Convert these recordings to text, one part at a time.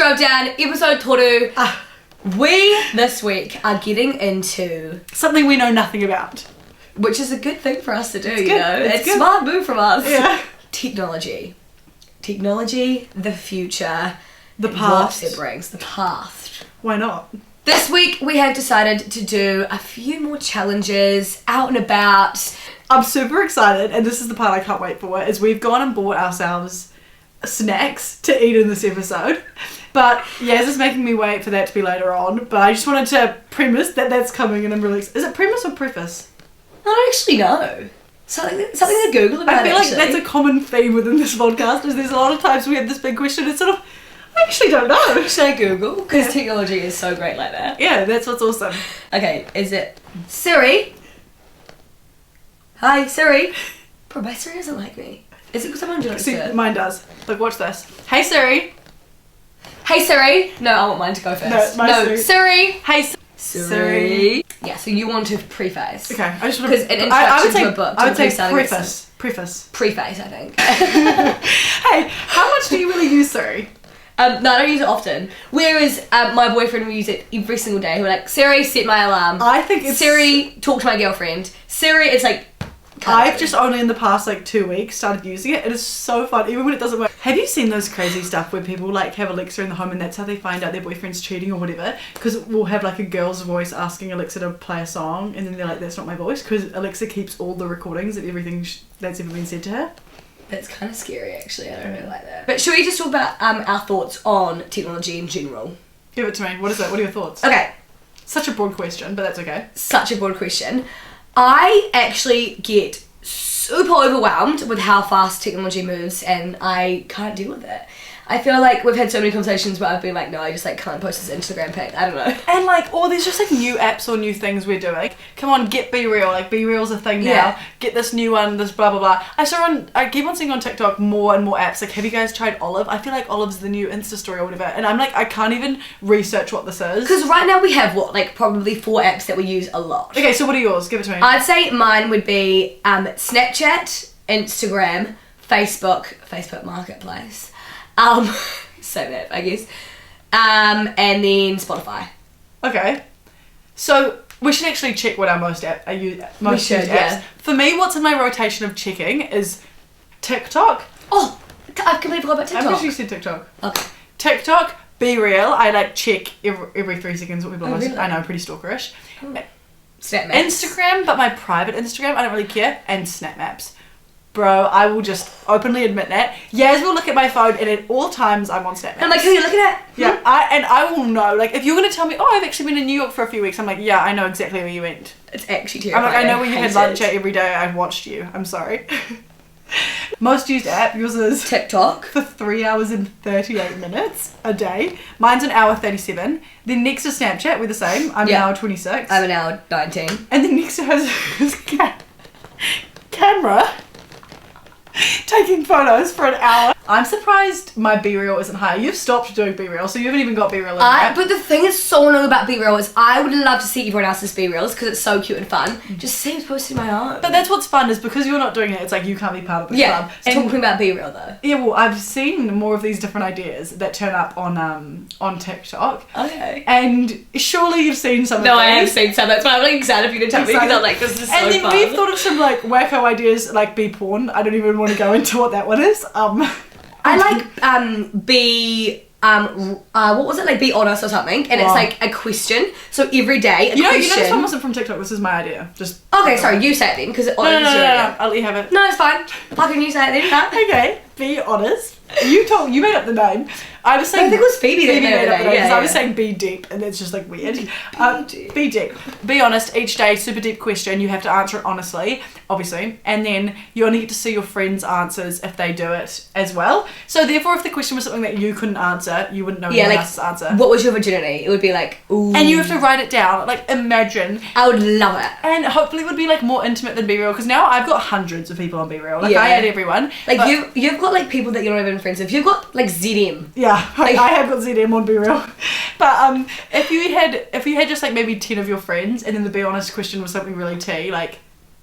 scroll down, episode toru. We, this week, are getting into... something we know nothing about. Which is a good thing for us to do, It's you good. know? It's good. smart move from us. Yeah. Technology. Technology, the future, The and past. what it brings. The past. Why not? This week, we have decided to do a few more challenges, out and about. I'm super excited, and this is the part I can't wait for, is we've gone and bought ourselves snacks to eat in this episode. But Yaz is making me wait for that to be later on. But I just wanted to premise that that's coming, and I'm really... Is it premise or preface? I don't actually know. Something to Google about. I feel like actually. that's a common theme within this podcast, is there's a lot of times we have this big question, it's sort of... I actually don't know. Should I Google? Because technology is so great like that. Yeah, that's what's awesome. Okay, is it Siri? Hi, Siri. Bro, my Siri doesn't like me. Is it because I'm on Do Not See, Disturb? mine does. Look, watch this. Hey Siri. Hey, Siri. No, I want mine to go first. No, Siri. Hey Siri. Yeah, so you want to preface. Okay, I just want Because an introduction to a book. I would say to preface. Preface. Preface, I think. Hey, how much do you really use Siri? No, I don't use it often. Whereas my boyfriend will use it every single day. He'll be like, Siri, set my alarm. I think it's... Siri, talk to my girlfriend. Siri, it's like... I've just only in the past like 2 weeks started using it. It is so fun, even when it doesn't work. Have you seen those crazy stuff where people like have Alexa in the home and that's how they find out their boyfriend's cheating or whatever? Because we'll have like a girl's voice asking Alexa to play a song, and then they're like, that's not my voice, because Alexa keeps all the recordings of everything that's ever been said to her. That's kind of scary, actually. I don't really like that. But should we just talk about our thoughts on technology in general? Give it to me. What is it? What are your thoughts? Okay. Such a broad question, but that's okay. Such a broad question. I actually get super overwhelmed with how fast technology moves, and I can't deal with it. I feel like we've had so many conversations where I've been like, no, I just like can't post this Instagram pic. I don't know. And like, there's just like new apps or new things we're doing. Come on, get Be Real. Like, Be Real's a thing now. Yeah. Get this new one, this blah blah blah. I keep on seeing on TikTok more and more apps. Like, have you guys tried Olive? I feel like Olive's the new Insta story or whatever. And I'm like, I can't even research what this is. Because right now we have probably 4 apps that we use a lot. Okay, so what are yours? Give it to me. I'd say mine would be Snapchat, Instagram, Facebook Marketplace. Same app, I guess. And then Spotify. Okay. So we should actually check what our most used apps. Yeah. For me, what's in my rotation of checking is TikTok. Oh, I completely forgot about I've TikTok. actually said TikTok. Okay. TikTok, Be Real. I like check every 3 seconds what people are posting. Really? I know, pretty stalkerish. Snap Maps. Instagram, but my private Instagram, I don't really care. And Snap Maps. Bro, I will just openly admit that. Yaz will look at my phone, and at all times I'm on Snap Maps. I'm like, who are you looking at? Yeah, I will know. Like, if you're gonna tell me, oh, I've actually been in New York for a few weeks, I'm like, yeah, I know exactly where you went. It's actually I'm terrifying. like, I know where you had hate lunch it. at every day. I've watched you. I'm sorry. Most used app, yours is TikTok. for 3 hours and 38 minutes a day. Mine's an hour 37. Then next to Snapchat, we're the same. I'm an hour 26. I'm an hour 19. And then next to her is camera. Taking photos for an hour. I'm surprised my Be Real isn't higher. You've stopped doing Be Real, so you haven't even got Be Real in there. But the thing is so annoying about Be Real is I would love to see everyone else's Be Reals because it's so cute and fun. Just seems posting my own. But that's what's fun, is because you're not doing it, it's like you can't be part of the club. And talking about Be Real though. Yeah, well, I've seen more of these different ideas that turn up on TikTok. Okay. And surely you've seen some of No, these. I have seen some. That's why I'm like excited for you to tell me because I'm like, this is so fun. And then we've thought of some like wacko ideas like Be Porn. I don't even want to go into what that one is. I like Be what was it, like Be Honest or something, and it's like a question. So every day a you know question. this one wasn't from TikTok. This is my idea. Just Okay, sorry, you say it then because no. I'll let you have it. No, it's fine. How can you say it then? Huh? Okay, Be Honest. You made up the name. I was saying. I think it was Phoebe that made up the name. yeah, I was saying Be Deep, and it's just like weird. Be deep. Be honest. Each day, super deep question. You have to answer it honestly, obviously, and then you only get to see your friends' answers if they do it as well. So therefore, if the question was something that you couldn't answer, you wouldn't know anyone else's answer. What was your virginity? It would be like, ooh. And you have to write it down. Like, imagine. I would love it. And hopefully it would be like more intimate than Be Real, because now I've got hundreds of people on Be Real. Like, Yeah. I add everyone. Like, but you've got like people that you're not even friends with. You've got like ZM. yeah, I have got ZM on Be Real. But if you had just like maybe 10 of your friends, and then the Be Honest question was something really tea, like,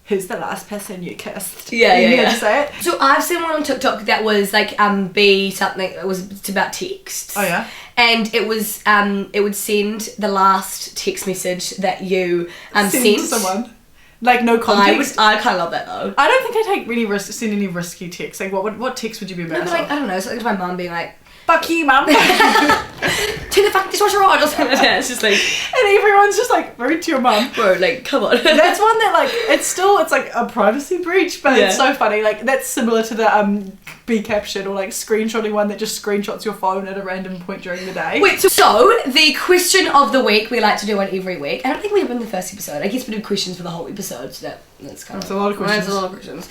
who's the last person you kissed? Yeah. To say it. So I've seen one on TikTok that was like be something. It's about texts. Oh yeah. And it was it would send the last text message that you sent to someone. Like no context. I kind of love that though. I don't think I take really send any risky texts. Like what text would you be embarrassed of? I don't know. So like my mum being like, "Fuck you, mum." Turn the fucking dishwasher on. It's just like, and everyone's just like rude to your mum. Bro, like come on. That's one that like it's like a privacy breach, but it's so funny. Like that's similar to the be captured or like screenshotting one that just screenshots your phone at a random point during the day. Wait, so the question of the week we like to do one every week. I don't think we have in the first episode. I guess we did questions for the whole episode. So that's kind of a lot of questions. That's a lot of questions.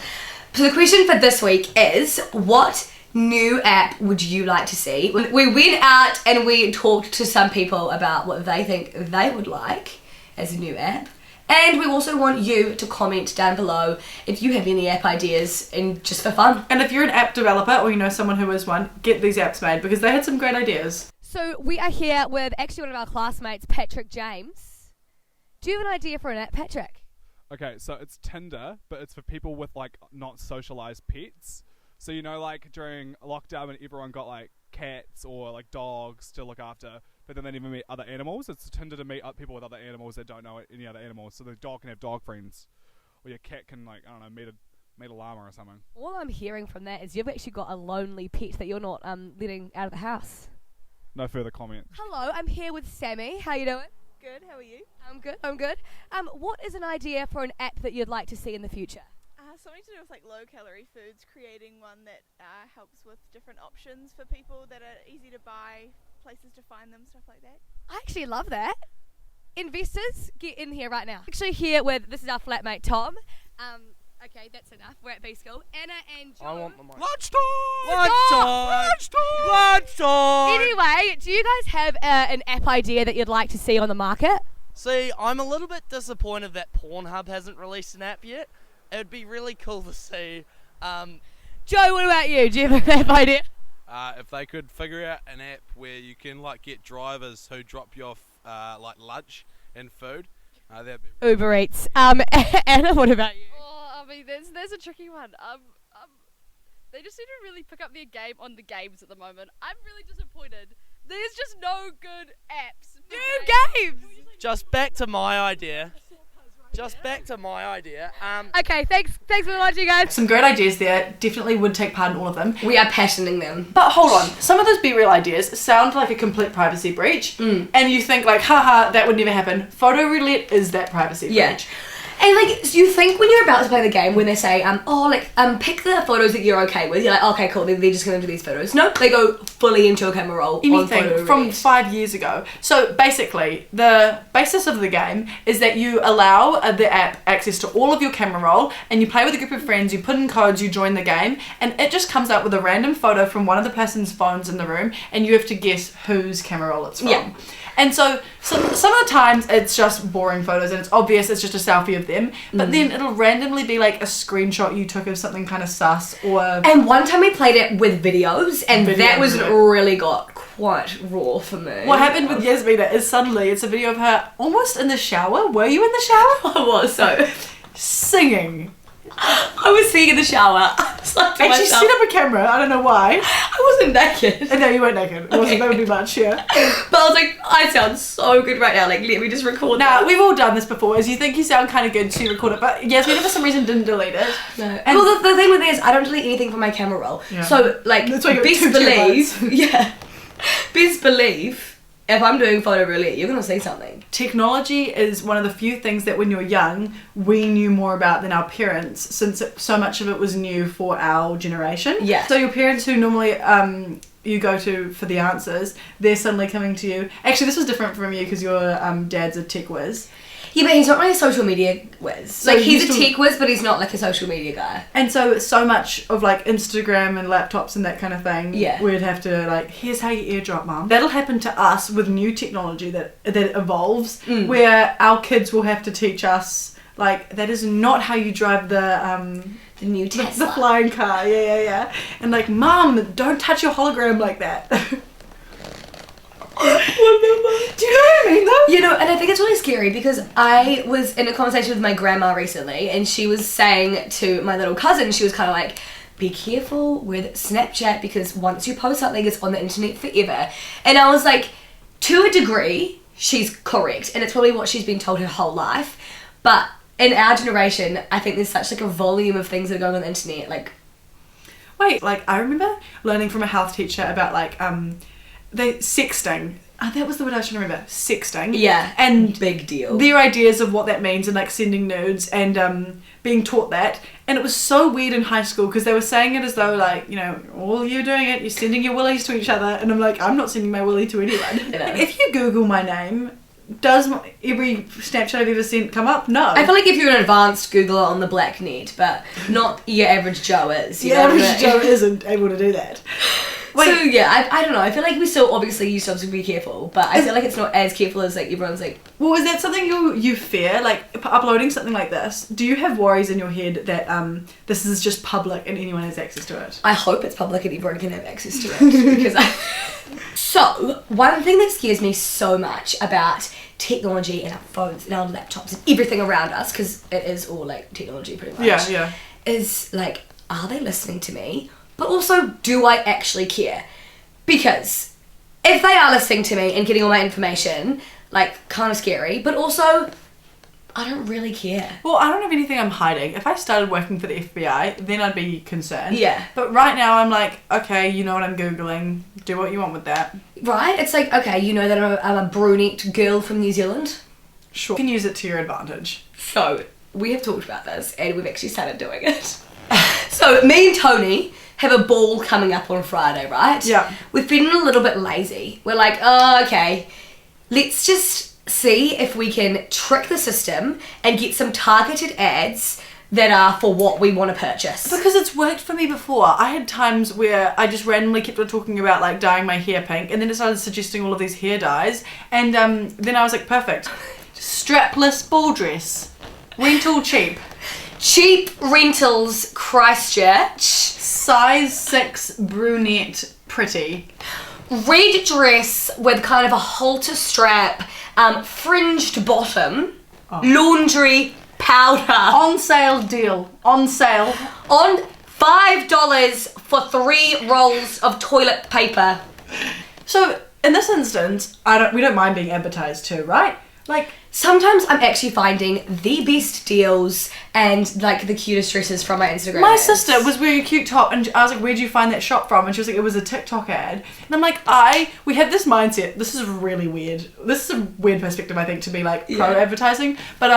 So the question for this week is, what new app would you like to see? We went out and we talked to some people about what they think they would like as a new app. And we also want you to comment down below if you have any app ideas, and just for fun. And if you're an app developer or you know someone who is one, get these apps made because they had some great ideas. So we are here with actually one of our classmates, Patrick James. Do you have an idea for an app, Patrick? Okay, so it's Tinder, but it's for people with like not socialized pets. So you know, like during lockdown when everyone got like cats or like dogs to look after, but then they never meet other animals. It's Tinder to meet up people with other animals that don't know any other animals. So the dog can have dog friends, or your cat can, like, I don't know, meet a llama or something. All I'm hearing from that is you've actually got a lonely pet that you're not letting out of the house. No further comment. Hello, I'm here with Sammy. How you doing? Good, how are you? I'm good. What is an idea for an app that you'd like to see in the future? Something to do with like low-calorie foods, creating one that helps with different options for people that are easy to buy, places to find them, stuff like that. I actually love that. Investors, get in here right now. Actually here with, this is our flatmate Tom. Okay, that's enough. We're at B school. Anna and Joe. I want the mic. Lunchtime! Anyway, do you guys have an app idea that you'd like to see on the market? See, I'm a little bit disappointed that Pornhub hasn't released an app yet. It would be really cool to see. Joe, what about you? Do you have an app idea? If they could figure out an app where you can like get drivers who drop you off like lunch and food, that'd be Uber Eats. Anna, what about you? Oh, I mean, there's a tricky one. They just need to really pick up their game on the games at the moment. I'm really disappointed. There's just no good apps. New games! Just back to my idea. Okay, thanks for watching, guys. Some great ideas there. Definitely would take part in all of them. We are passioning them. But hold on, some of those Be Real ideas sound like a complete privacy breach. And you think like, haha, that would never happen. Photo roulette is that privacy breach. And like, you think when you're about to play the game, when they say, pick the photos that you're okay with, you're like, okay, cool, they're just gonna do these photos. No, they go fully into a camera roll. Anything from 5 years ago. So basically, the basis of the game is that you allow the app access to all of your camera roll, and you play with a group of friends, you put in codes, you join the game, and it just comes up with a random photo from one of the person's phones in the room, and you have to guess whose camera roll it's from. Yeah. And so some of the times it's just boring photos and it's obvious it's just a selfie of them, but then it'll randomly be like a screenshot you took of something kind of sus or... And one time we played it with videos and that was really got quite raw for me. What happened with Yasmina is suddenly it's a video of her almost in the shower. Were you in the shower? I was, so... Singing. I was singing in the shower. And she set up a camera, I don't know why. I wasn't naked. No, you weren't naked. It wasn't, that would be much, yeah. But I was like, I sound so good right now, like let me just record that. We've all done this before, is you think you sound kind of good, so you record it, but Yasmina for some reason didn't delete it. No. And well, the thing with it is, I don't delete anything from my camera roll. Yeah. So, like, that's why you best believe, if I'm doing photo roulette, you're going to see something. Technology is one of the few things that when you're young, we knew more about than our parents, since so much of it was new for our generation. Yeah. So your parents who normally you go to for the answers, they're suddenly coming to you. Actually, this was different from you because your dad's a tech whiz. Yeah, but he's not really a social media whiz. So like, he's a tech whiz, but he's not like a social media guy. And so much of like Instagram and laptops and that kind of thing, we'd have to like, here's how you airdrop, mum. That'll happen to us with new technology that evolves, where our kids will have to teach us, like, that is not how you drive the new Tesla. The flying car, yeah. And like, mum, don't touch your hologram like that. Do you know what I mean though? You know, and I think it's really scary because I was in a conversation with my grandma recently and she was saying to my little cousin, she was kind of like, be careful with Snapchat because once you post something, it's on the internet forever. And I was like, to a degree, she's correct. And it's probably what she's been told her whole life. But in our generation, I think there's such like a volume of things that are going on the internet. Like, wait, like I remember learning from a health teacher about like the sexting. That was the word I was trying to remember. Sexting. yeah, And big deal. their ideas of what that means and like sending nudes and being taught that. And it was so weird in high school because they were saying it as though like, you know, all you're doing it, you're sending your willies to each other. And I'm like, I'm not sending my willy to anyone. You know. If you Google my name, does every Snapchat I've ever sent come up? No. I feel like if you're an advanced Googler on the black net, but not your average Joe is. You the know what I average mean? Joe isn't able to do that. So yeah, I don't know. I feel like we still obviously use to be careful, but I feel like it's not as careful as like everyone's like. Well, is that something you fear? Like uploading something like this? Do you have worries in your head that this is just public and anyone has access to it? I hope it's public and everyone can have access to it because. So one thing that scares me so much about technology and our phones and our laptops and everything around us, because it is all like technology pretty much. Yeah. Is like, are they listening to me? But also, do I actually care? Because if they are listening to me and getting all my information, like, kind of scary, but also, I don't really care. Well, I don't have anything I'm hiding. If I started working for the FBI, then I'd be concerned. Yeah. But right now, I'm like, okay, you know what I'm Googling. Do what you want with that. Right? It's like, okay, you know that I'm a brunette girl from New Zealand? Sure. You can use it to your advantage. So, we have talked about this, and we've actually started doing it. So, me and Toni have a ball coming up on Friday, right? Yeah. We're feeling a little bit lazy. We're like, oh, okay, let's just see if we can trick the system and get some targeted ads that are for what we want to purchase. Because it's worked for me before. I had times where I just randomly kept on talking about like dyeing my hair pink, and then it started suggesting all of these hair dyes, and then I was like, perfect. Strapless ball dress. Rental cheap. Cheap Rentals Christchurch. Size 6 brunette pretty. Red dress with kind of a halter strap, fringed bottom, laundry powder. On sale deal. On sale. On $5 for 3 rolls of toilet paper. So in this instance, we don't mind being advertised to, right? Like, sometimes I'm actually finding the best deals and like the cutest dresses from my Instagram. my ads. sister was wearing a cute top and I was like, where'd you find that shop from? And she was like, it was a TikTok ad. And I'm like, we have this mindset. This is really weird. This is a weird perspective, I think, to be like pro advertising. But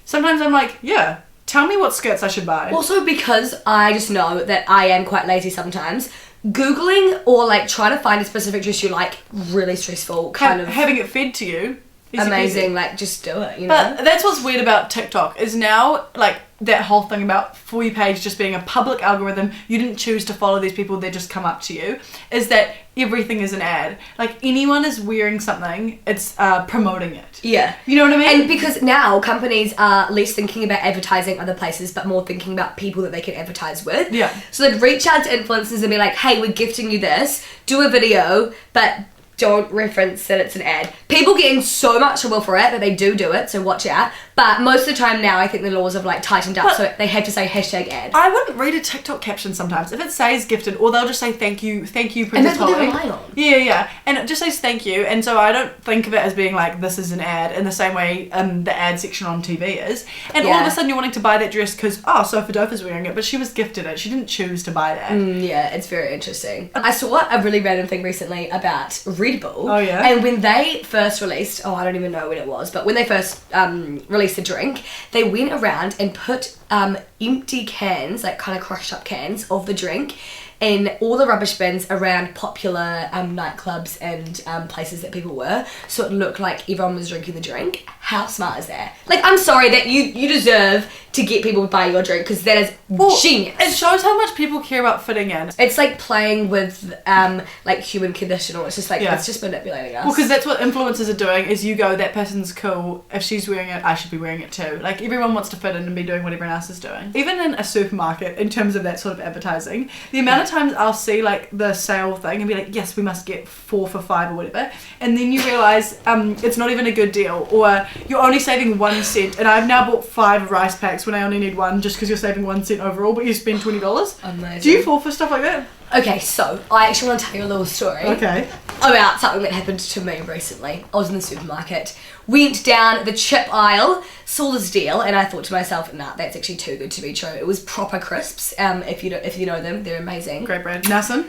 sometimes I'm like, yeah, tell me what skirts I should buy. Also because I just know that I am quite lazy sometimes. Googling or like trying to find a specific dress you like, really stressful. Kind of having it fed to you. amazing, like just do it, you know. But that's what's weird about TikTok is now like that whole thing about For You page just being a public algorithm. You didn't choose to follow these people; they just come up to you. Is that everything is an ad? Like anyone is wearing something, it's promoting it. Yeah, you know what I mean. And because now companies are less thinking about advertising other places, but more thinking about people that they can advertise with. Yeah. So they'd reach out to influencers and be like, "Hey, we're gifting you this. Do a video, but." Don't reference that it's an ad. People get in so much trouble for it, but they do it, so watch out. But most of the time now, I think the laws have like tightened up, so they have to say hashtag ad. I wouldn't read a TikTok caption sometimes. If it says gifted, or they'll just say thank you, Princess And that's what they Polly. rely on. Yeah. And it just says thank you, and so I don't think of it as being like this is an ad in the same way the ad section on TV is. And all of a sudden you're wanting to buy that dress because, Sofa Dofa's wearing it, but she was gifted it. She didn't choose to buy that. Yeah, it's very interesting. I saw a really random thing recently about Red Bull. Oh, yeah? And when they first released, I don't even know when it was, but when they first released the drink, they went around and put empty cans, like kind of crushed up cans of the drink in all the rubbish bins around popular nightclubs and places that people were, so it looked like everyone was drinking the drink. How smart is that? Like, I'm sorry that you deserve to get people to buy your drink, because that is genius. It shows how much people care about fitting in. It's like playing with like human condition, or it's just like it's just manipulating us. Well, because that's what influencers are doing, is you go, that person's cool, if she's wearing it, I should be wearing it too. Like, everyone wants to fit in and be doing what everyone else is doing. Even in a supermarket, in terms of that sort of advertising, the amount of times I'll see like the sale thing and be like, yes, we must get 4 for $5 or whatever, and then you realise it's not even a good deal, or you're only saving 1 cent, and I've now bought 5 rice packs when I only need 1 just because you're saving 1 cent overall, but you spend $20. Amazing. Do you fall for stuff like that? Okay, so I actually want to tell you a little story. Okay. About something that happened to me recently. I was in the supermarket, went down the chip aisle, saw this deal, and I thought to myself, nah, that's actually too good to be true. It was Proper Crisps. If you know them, they're amazing. Great brand. Nelson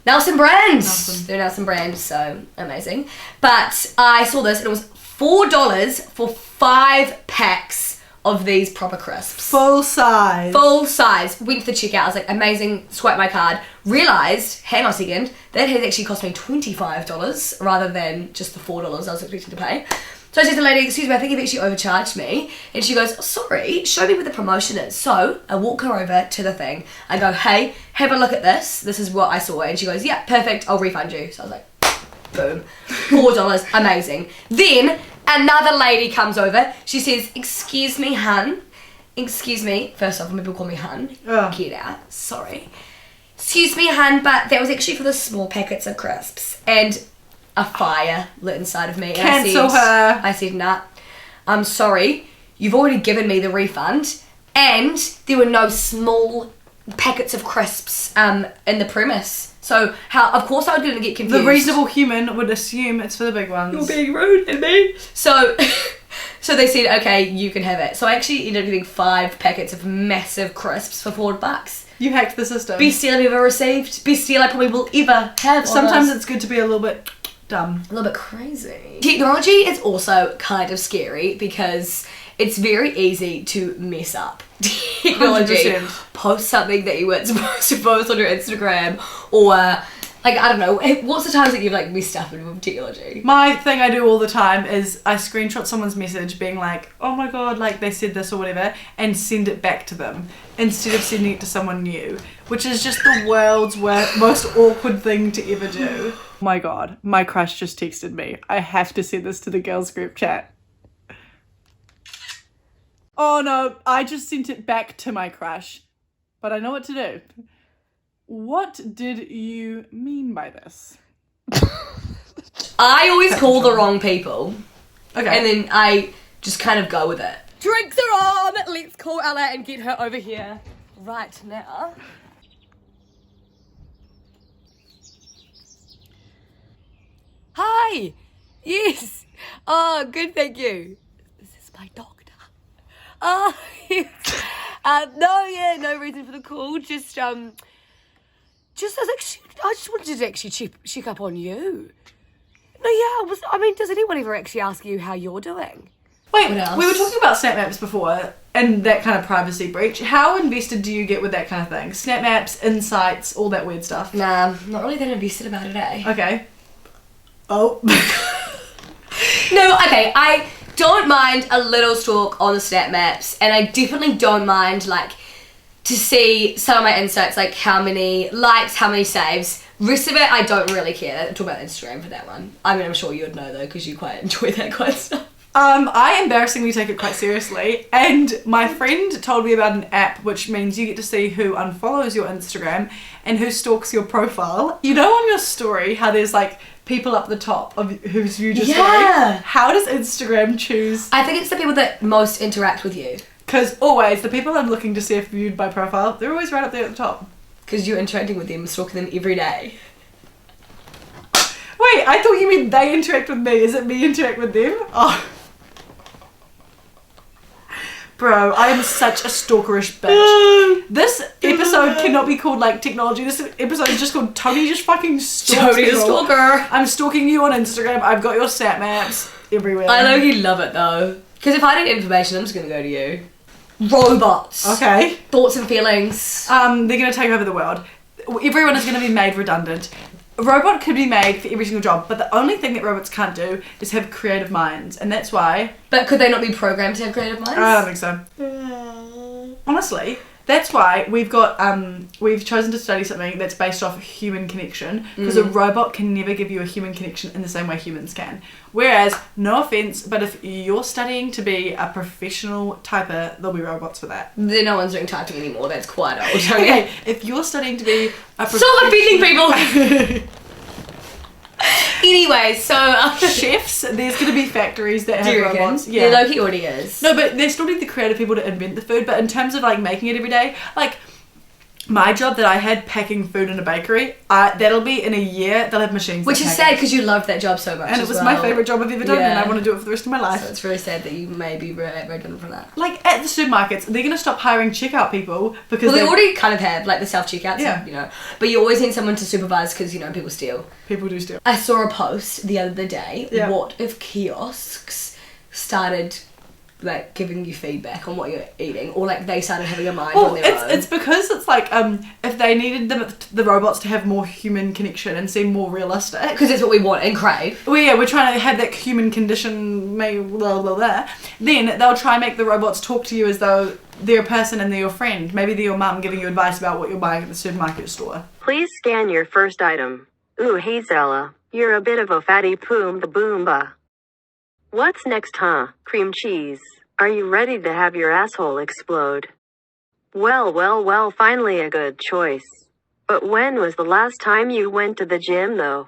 Brands. Nelson. They're Nelson Brands, so amazing. But I saw this and it was $4 for 5 packs of these Proper Crisps. Full size. Went to the checkout. I was like, amazing. Swiped my card. Realised, hang on a second, that had actually cost me $25 rather than just the $4 I was expecting to pay. So I said to the lady, excuse me, I think you've actually overcharged me. And she goes, oh, sorry, show me what the promotion is. So I walk her over to the thing. I go, hey, have a look at this. This is what I saw. And she goes, yeah, perfect. I'll refund you. So I was like, boom. $4. Amazing. Then another lady comes over. She says, excuse me, hun. Excuse me. First off, when people call me hun, get out. Sorry. Excuse me, hun, but that was actually for the small packets of crisps. And a fire lit inside of me. Cancel her. I said, nah, I'm sorry. You've already given me the refund. And there were no small packets of crisps in the premise. So, of course I was going to get confused. The reasonable human would assume it's for the big ones. You're being rude to me. So they said, okay, you can have it. So I actually ended up getting 5 packets of massive crisps for $4. You hacked the system. Best deal I've ever received. Best deal I probably will ever have. Sometimes it's good to be a little bit dumb. A little bit crazy. Technology is also kind of scary because it's very easy to mess up. Technology. 100%. Post something that you weren't supposed to post on your Instagram, or like, I don't know, what's the times that you've like messed up with technology? My thing I do all the time is I screenshot someone's message being like, oh my god, like they said this or whatever, and send it back to them instead of sending it to someone new, which is just the world's most awkward thing to ever do. Oh my god, my crush just texted me. I have to send this to the girls group chat. Oh no, I just sent it back to my crush, but I know what to do. What did you mean by this? I always call the wrong people. Okay. And then I just kind of go with it. Drinks are on! Let's call Ella and get her over here right now. Hi! Yes! Oh, good, thank you. This is my doctor. Oh, yes. No reason for the call. Just I just wanted to actually check up on you. No, yeah, does anyone ever actually ask you how you're doing? Wait, What else? we were talking about Snap Maps before and that kind of privacy breach. How invested do you get with that kind of thing? Snap Maps, insights, all that weird stuff. Nah, not really that invested about it, eh? Okay. Oh. No, okay, I don't mind a little stalk on the Snap Maps, and I definitely don't mind, like, to see some of my insights, like how many likes, how many saves. Rest of it, I don't really care. Talk about Instagram for that one. I mean, I'm sure you'd know, though, because you quite enjoy that kind of stuff. I embarrassingly take it quite seriously, and my friend told me about an app which means you get to see who unfollows your Instagram and who stalks your profile. You know on your story how there's like people up the top of who's viewed your story? How does Instagram choose? I think it's the people that most interact with you. Because always, the people I'm looking to see if viewed by profile, they're always right up there at the top. Because you're interacting with them, stalking them every day. Wait, I thought you meant they interact with me. Is it me interact with them? Oh. Bro, I am such a stalkerish bitch. This episode cannot be called like technology. This episode is just called Toni just fucking stalks Toni the people. stalker. I'm stalking you on Instagram. I've got your Snap Maps everywhere. I know you love it though. Because if I need information, I'm just going to go to you. Robots. Okay. Thoughts and feelings. They're going to take over the world. Everyone is going to be made redundant. A robot could be made for every single job, but the only thing that robots can't do is have creative minds, and that's why... But could they not be programmed to have creative minds? I don't think so. Honestly, That's why we've chosen to study something that's based off human connection, because a robot can never give you a human connection in the same way humans can. Whereas, no offense, but if you're studying to be a professional typer, there'll be robots for that. Then no one's doing typing anymore. That's quite old. Okay, if you're studying to be a Stop offending people. Anyway, so chefs, there's going to be factories that have robots. Yeah, Loki already is. No, but they still need the creative people to invent the food. But in terms of like making it every day, like my job that I had packing food in a bakery, that'll be in a year. They'll have machines. Which is sad because you loved that job so much. And it was my favourite job I've ever done, and I want to do it for the rest of my life. So it's really sad that you may be redundant from that. Like at the supermarkets, they're going to stop hiring checkout people because they already kind of have like the self checkouts. Yeah. You know, but you always need someone to supervise because people steal. People do steal. I saw a post the other day. Yeah. What if kiosks started like giving you feedback on what you're eating, or like they started having a mind on their own? It's because it's like if they needed the robots to have more human connection and seem more realistic, because that's what we want and crave. Well, yeah, we're trying to have that human condition, blah blah blah. Then they'll try and make the robots talk to you as though they're a person and they're your friend. Maybe they're your mum giving you advice about what you're buying at the supermarket store. Please scan your first item. Ooh, hey Zella, you're a bit of a fatty poom the boomba. What's next, huh? Cream cheese. Are you ready to have your asshole explode? Well, finally a good choice. But when was the last time you went to the gym, though?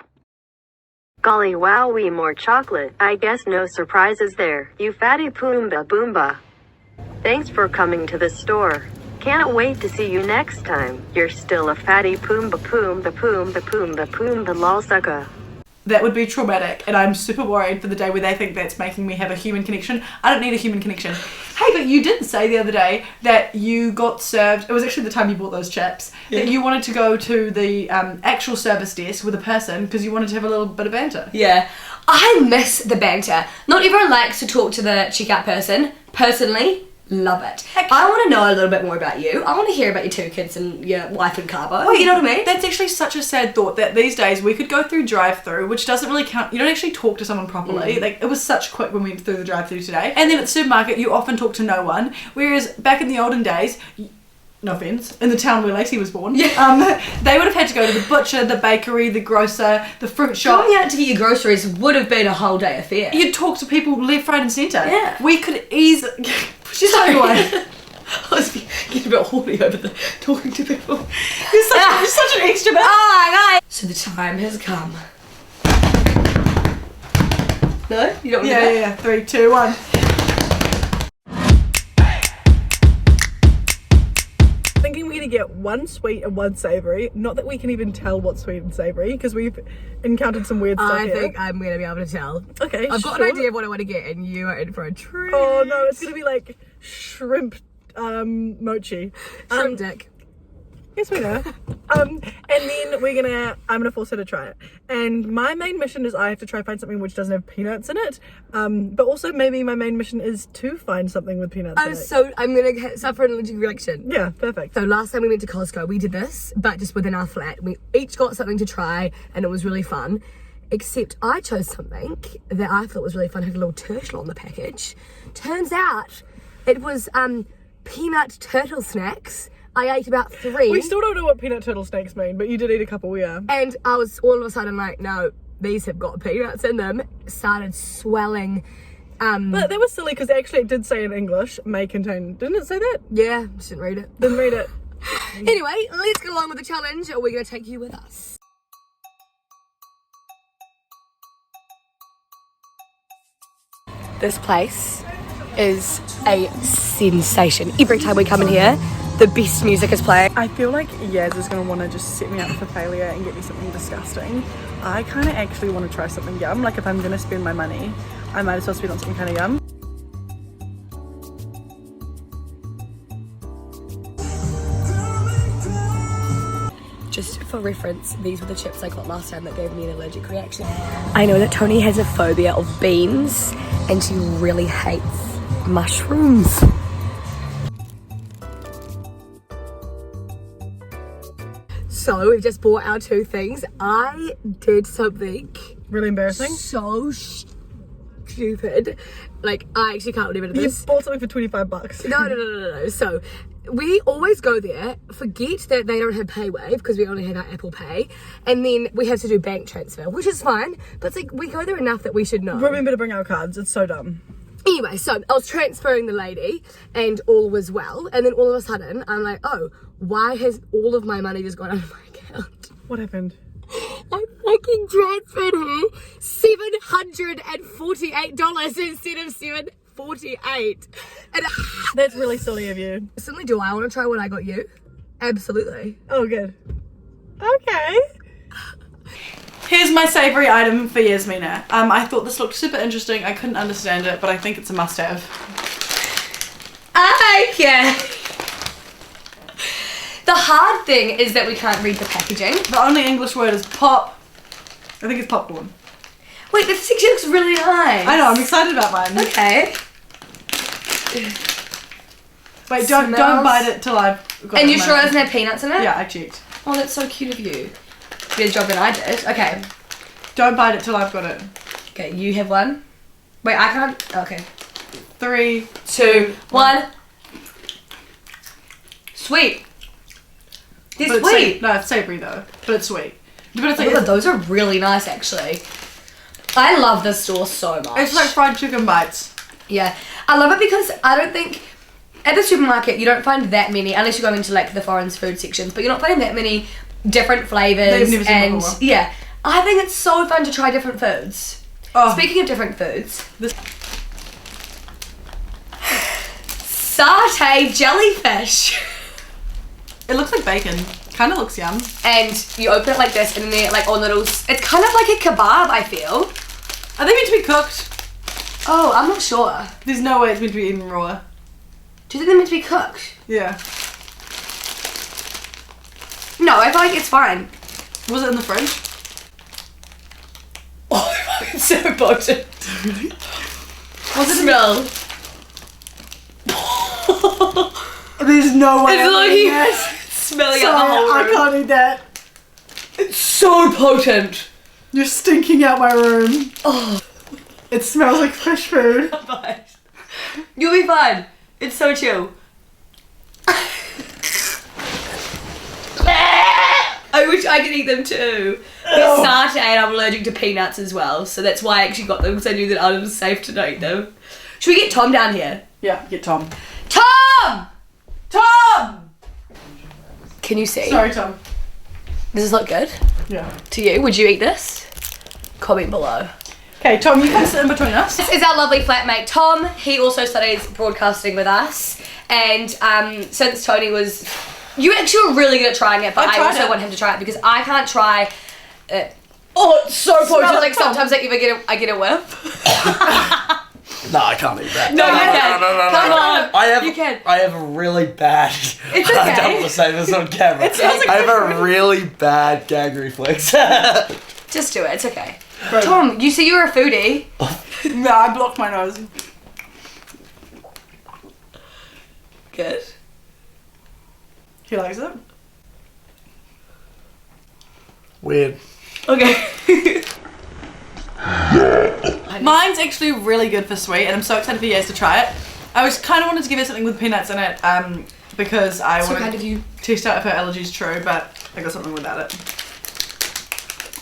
Golly wowee, more chocolate. I guess no surprises there, you fatty poomba boomba. Thanks for coming to the store. Can't wait to see you next time. You're still a fatty poomba the lol sucker. That would be traumatic, and I'm super worried for the day where they think that's making me have a human connection. I don't need a human connection. Hey, but you did say the other day that you got served, it was actually the time you bought those chips, that you wanted to go to the actual service desk with a person because you wanted to have a little bit of banter. Yeah. I miss the banter. Not everyone likes to talk to the checkout person. Personally, love it. I want to know a little bit more about you. I want to hear about your 2 kids and your wife and carbo. You know what I mean? That's actually such a sad thought that these days we could go through drive-through, which doesn't really count. You don't actually talk to someone properly. Like, it was such quick when we went through the drive-through today. And then at the supermarket, you often talk to no one. Whereas back in the olden days, no offence, in the town where Lacey was born, they would have had to go to the butcher, the bakery, the grocer, the fruit shop. Going out to get your groceries would have been a whole day affair. You'd talk to people left, right and centre. Yeah. We could easily... Sorry. I was getting a bit horny over the talking to people. You're such an extrovert. Oh, so the time has come. No? You don't want to do that? Yeah. 3, 2, 1. Thinking we're going to get 1 sweet and 1 savoury. Not that we can even tell what's sweet and savoury, because we've encountered some weird stuff here. I think I'm going to be able to tell. Okay, I've got an idea of what I want to get, and you are in for a treat. Oh no, it's going to be like shrimp mochi. Shrimp dick. Yes, we know. And then I'm gonna force her to try it. And my main mission is I have to try find something which doesn't have peanuts in it. But also maybe my main mission is to find something with peanuts in it. So I'm gonna suffer an allergic reaction. Yeah, perfect. So last time we went to Costco, we did this, but just within our flat. We each got something to try, and it was really fun. Except I chose something that I thought was really fun. It had a little turtle on the package. Turns out it was peanut turtle snacks. I ate about 3. We still don't know what peanut turtle snakes mean, but you did eat a couple, yeah. And I was all of a sudden like, no, these have got peanuts in them. Started swelling. But that was silly because actually it did say in English, may contain. Didn't it say that? Yeah, just didn't read it. Didn't read it. Anyway, let's get along with the challenge. We're going to take you with us. This place is a sensation. Every time we come in here, the best music is playing. I feel like Yaz is going to want to just set me up for failure and get me something disgusting. I kind of actually want to try something yum. Like if I'm going to spend my money, I might as well spend on something kind of yum. Just for reference, these were the chips I got last time that gave me an allergic reaction. I know that Toni has a phobia of beans and she really hates mushrooms. So we've just bought our 2 things. I did something really embarrassing, so stupid. Like I actually can't believe it. You bought something for $25. No. So we always go there, forget that they don't have PayWave because we only have our Apple Pay, and then we have to do bank transfer, which is fine, but it's like we go there enough that we should know. Remember to bring our cards. It's so dumb. Anyway, so I was transferring the lady and all was well, and then all of a sudden I'm like, oh, why has all of my money just gone out of my account? What happened? I fucking transferred her $748 instead of $748. And That's really silly of you. suddenly, do I want to try what I got you? Absolutely. Oh, good. Okay. Here's my savoury item for Yasmina. I thought this looked super interesting. I couldn't understand it, but I think it's a must-have. Okay. The hard thing is that we can't read the packaging. The only English word is pop. I think it's popcorn. Wait, this actually looks really nice. I know, I'm excited about mine. Okay. Wait, don't bite it till I've got And it you in my sure it mouth. doesn't have peanuts in it? Yeah, I checked. Oh, that's so cute of you. Better job than I did. Okay. Don't bite it till I've got it. Okay, you have one. Wait, I can't. Okay. 3, 2, 1. Sweet. They're But it's sweet. No, it's savoury though. But it's sweet. But it's Oh, like, God, those are really nice, actually. I love this store so much. it's like fried chicken bites. Yeah, I love it because I don't think at the supermarket you don't find that many, unless you're going into like the foreign food sections, but you're not finding that many different flavours. That you've never seen and before. yeah, I think it's so fun to try different foods. Oh, Speaking of different foods, This- satay jellyfish. it looks like bacon. Kind of looks yum. And you open it like this, and then they're like on little. It's kind of like a kebab, I feel. Are they meant to be cooked? Oh, I'm not sure. There's no way it's meant to be eaten raw. Do you think they're meant to be cooked? Yeah. No, I feel like it's fine. Was it in the fridge? Oh, it's so potent. Was it Smell. There's no way. It's I'm like eating you that. smelling out the whole Sorry, I room. can't eat that. It's so potent. You're stinking out my room. Oh, It smells like fish food. fine. You'll be fine. It's so chill. I wish I could eat them too. They're satay and I'm allergic to peanuts as well, so that's why I actually got them because I knew that I was safe to not eat them. Should we get Tom down here? Yeah, get Tom. Tom! Tom! Can you see? Sorry, Tom. Does this look good Yeah. to you? Would you eat this? Comment below. Okay, Tom, you can sit in between us. This is our lovely flatmate Tom. He also studies broadcasting with us, and since Tony was, you actually were really good at trying it, but I tried also it. want him to try it because I can't try it. Oh, it's so potent! Smell it, Like Tom. sometimes I get a whiff. No, I can't eat that. No, you can. Come on, I have, you can. I have a really bad. It's I okay. don't want to say this on camera. It smells like I have a really bad gag reflex. Just do it. It's okay. Tom, you see you're a foodie. No, I blocked my nose. Good. He likes it. Weird. Okay. Mine's actually really good for sweet, and I'm so excited for Yas to try it. I was kind of wanted to give her something with peanuts in it, because I So wanted kind of you. to test out if her allergy's true, but I got something without it.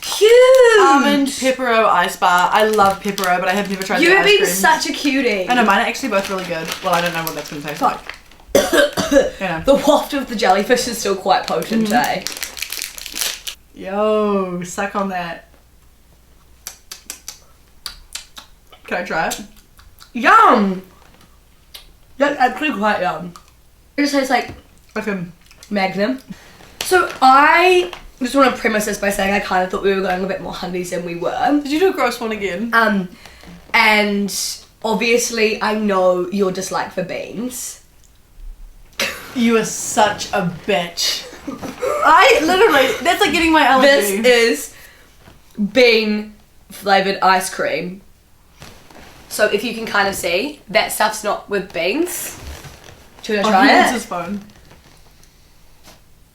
Cute. Almond Peppero ice bar. I love Peppero, but I have never tried You the have ice been cream. such a cutie. I know, mine are actually both really good. Well, I don't know what that's going to taste like. Yeah. The waft of the jellyfish is still quite potent, eh? Yo, suck on that. Can I try it? Yum! That's actually quite yum. It just tastes like Okay. Magnum. So I just want to premise this by saying I kind of thought we were going a bit more honeys than we were. Did you do a gross one again? And obviously I know your dislike for beans. You are such a bitch. I literally, that's like getting my allergy. This is bean flavoured ice cream. So if you can kind of see, that stuff's not with beans. Should I Oh, try he it? wants his phone.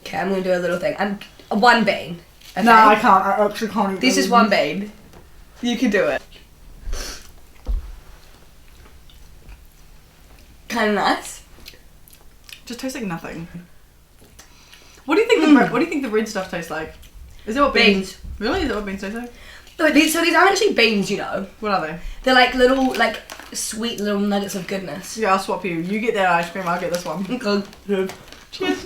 Okay, I'm gonna do a little thing. I'm one bean. Okay? No, I can't. I actually can't eat This is those. one bean. You can do it. Kind of nice. Just tastes like nothing. What do you think? What do you think the red stuff tastes like? Is that what beans? Really? Is that what beans taste like? No, these aren't actually beans, you know. What are they? They're like little, like sweet little nuggets of goodness. Yeah, I'll swap you. You get that ice cream. I'll get this one. Good. Cheers.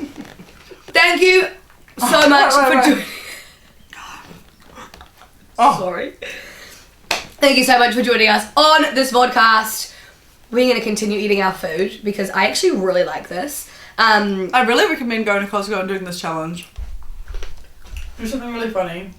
Thank you so much for joining. Oh. Sorry. Thank you so much for joining us on this vodcast. We're going to continue eating our food because I actually really like this. I really recommend going to Costco and doing this challenge. Do something really funny.